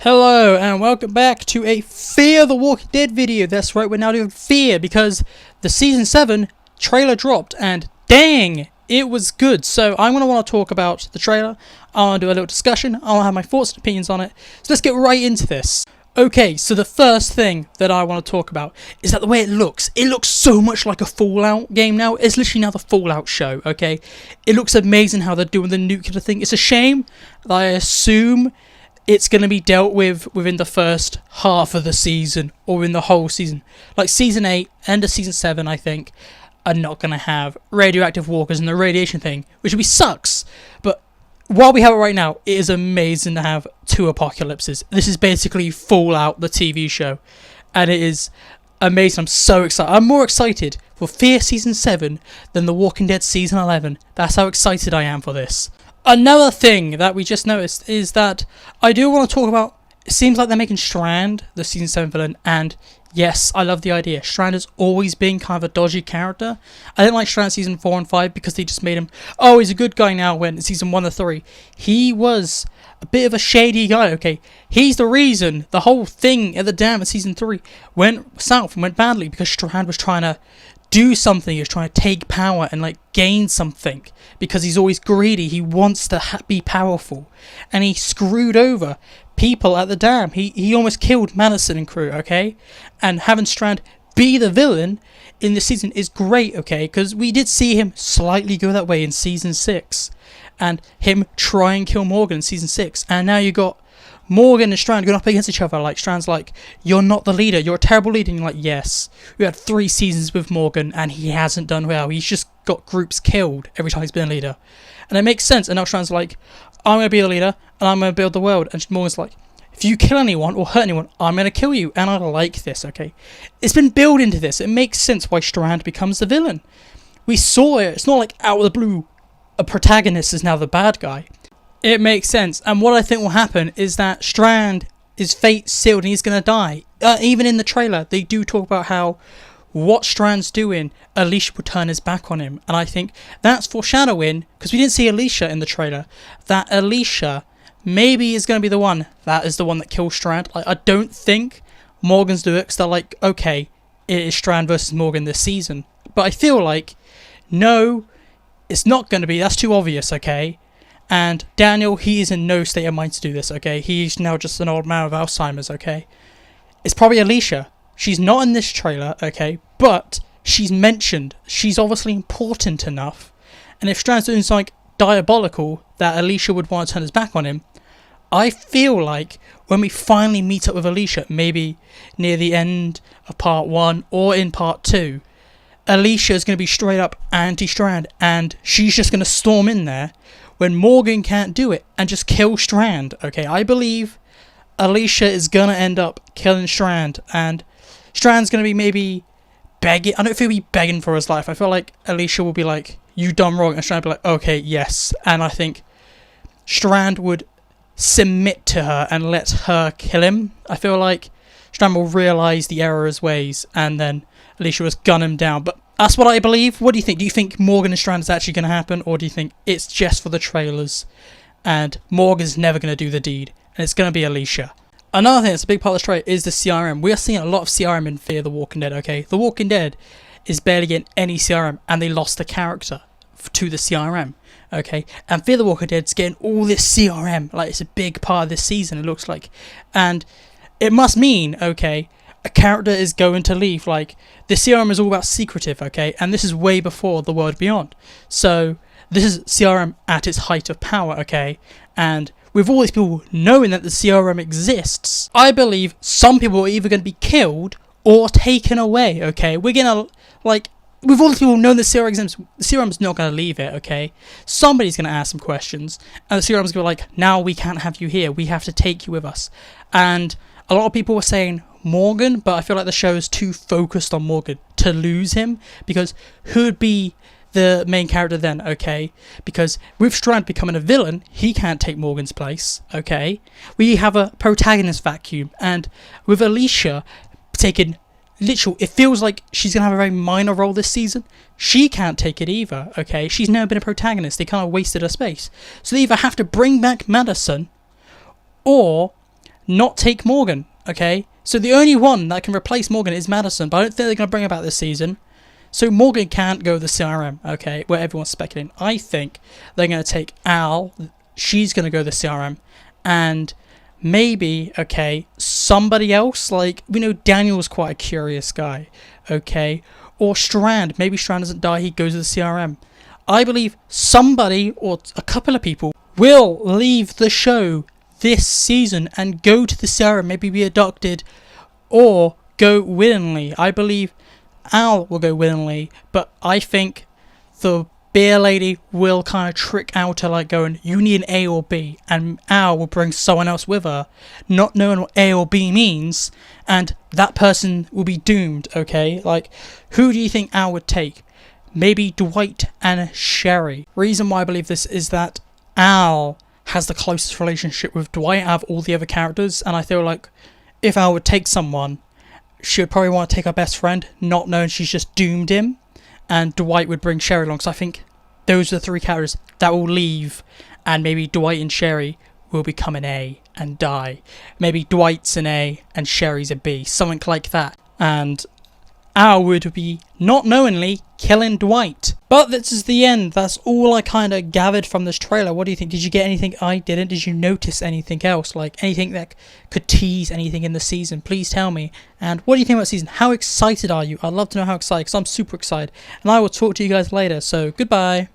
Hello and welcome back to a Fear the Walking Dead video. That's right, we're now doing Fear because the Season 7 trailer dropped and dang, it was good. So I'm going to want to talk about the trailer, I want to do a little discussion, I want to have my thoughts and opinions on it. So let's get right into this. Okay, so the first thing that I want to talk about is that the way it looks so much like a Fallout game now. It's literally now the Fallout show, okay? It looks amazing how they're doing the nuclear thing. It's a shame that I assume it's going to be dealt with within the first half of the season or in the whole season. Like Season 8, end of Season 7, I think, are not going to have radioactive walkers and the radiation thing, which would be sucks. But while we have it right now, it is amazing to have two apocalypses. This is basically Fallout, the TV show, and it is amazing. I'm so excited. I'm more excited for Fear Season 7 than The Walking Dead Season 11. That's how excited I am for this. Another thing that we just noticed is that I do want to talk about, it seems like they're making Strand the Season 7 villain, and yes, I love the idea. Strand has always been kind of a dodgy character. I didn't like Strand Season 4 and 5 because they just made him, oh, he's a good guy now, when Season 1 to 3, he was a bit of a shady guy, okay? He's the reason the whole thing at the dam in Season 3 went south and went badly, because Strand was trying to do something, he was trying to take power and like gain something, because he's always greedy, he wants to be powerful, and he screwed over people at the dam. He almost killed Madison and crew, okay? And having Strand be the villain in this season is great, okay? Because we did see him slightly go that way in Season 6, and him try and kill Morgan in Season 6, and now you got Morgan and Strand going up against each other. Like, Strand's like, you're not the leader, you're a terrible leader, and you're like, yes, we had 3 seasons with Morgan and he hasn't done well, he's just got groups killed every time he's been a leader. And it makes sense. And now Strand's like, I'm going to be a leader and I'm going to build the world, and Morgan's like, if you kill anyone or hurt anyone, I'm going to kill you. And I like this, okay? It's been built into this. It makes sense why Strand becomes the villain. We saw it. It's not like out of the blue a protagonist is now the bad guy. It makes sense, and what I think will happen is that Strand is fate sealed and he's going to die. Even in the trailer, they do talk about how what Strand's doing, Alicia will turn his back on him. And I think that's foreshadowing, because we didn't see Alicia in the trailer, that Alicia maybe is going to be the one that is the one that kills Strand. Like, I don't think Morgan's do it, because they're like, okay, it is Strand versus Morgan this season. But I feel like, no, it's not going to be. That's too obvious, okay? And Daniel, he is in no state of mind to do this, okay? He's now just an old man with Alzheimer's, okay? It's probably Alicia. She's not in this trailer, okay? But she's mentioned. She's obviously important enough. And if Strand's doing something diabolical that Alicia would want to turn his back on him, I feel like when we finally meet up with Alicia, maybe near the end of Part 1 or in Part 2, Alicia is going to be straight up anti-Strand, and she's just going to storm in there when Morgan can't do it and just kill Strand, okay? I believe Alicia is going to end up killing Strand, and Strand's going to be maybe begging. I don't feel he'll be begging for his life. I feel like Alicia will be like, you done wrong, and Strand will be like, okay, yes. And I think Strand would submit to her and let her kill him. I feel like Strand will realise the error of his ways, and then Alicia will gun him down. But that's what I believe. What do you think? Do you think Morgan and Strand is actually going to happen, or do you think it's just for the trailers and Morgan's never going to do the deed and it's going to be Alicia? Another thing that's a big part of the trailer is the CRM. We are seeing a lot of CRM in Fear the Walking Dead, okay? The Walking Dead is barely getting any CRM, and they lost the character to the CRM, okay? And Fear the Walking Dead's getting all this CRM. Like, it's a big part of this season, it looks like. And it must mean, okay, a character is going to leave. Like, the CRM is all about secretive, okay? And this is way before the World Beyond. So this is CRM at its height of power, okay? And with all these people knowing that the CRM exists, I believe some people are either going to be killed or taken away, okay? We're going to, like, with all these people knowing the CRM exists, the CRM's not going to leave it, okay? Somebody's going to ask some questions, and the CRM's going to be like, now we can't have you here. We have to take you with us. And a lot of people were saying Morgan, but I feel like the show is too focused on Morgan to lose him, because who would be the main character then, okay? Because with Strand becoming a villain, he can't take Morgan's place, okay? We have a protagonist vacuum, and with Alicia taking literal, it feels like she's going to have a very minor role this season. She can't take it either, okay? She's never been a protagonist. They kind of wasted her space. So they either have to bring back Madison, or not take Morgan, okay? So the only one that can replace Morgan is Madison, but I don't think they're going to bring her back this season. So Morgan can't go the CRM, okay, where everyone's speculating. I think they're going to take Al, she's going to go the CRM, and maybe, okay, somebody else, like, we know Daniel's quite a curious guy, okay, or Strand, maybe Strand doesn't die, he goes to the CRM. I believe somebody, or a couple of people, will leave the show this season and go to the CRM, maybe be abducted, or go willingly. I believe Al will go willingly, but I think the beer lady will kind of trick Al to like going, you need an A or B, and Al will bring someone else with her, not knowing what A or B means, and that person will be doomed, okay? Like, who do you think Al would take? Maybe Dwight and Sherry. Reason why I believe this is that Al has the closest relationship with Dwight out of all the other characters, and I feel like if Al would take someone, she would probably want to take her best friend, not knowing she's just doomed him, and Dwight would bring Sherry along. So I think those are the three characters that will leave, and maybe Dwight and Sherry will become an A and die. Maybe Dwight's an A and Sherry's a B, something like that. And Al would be, not knowingly, killing Dwight. But this is the end. That's all I kind of gathered from this trailer. What do you think? Did you get anything I didn't? Did you notice anything else? Like, anything that could tease anything in the season? Please tell me. And what do you think about the season? How excited are you? I'd love to know how excited, because I'm super excited. And I will talk to you guys later. So, goodbye.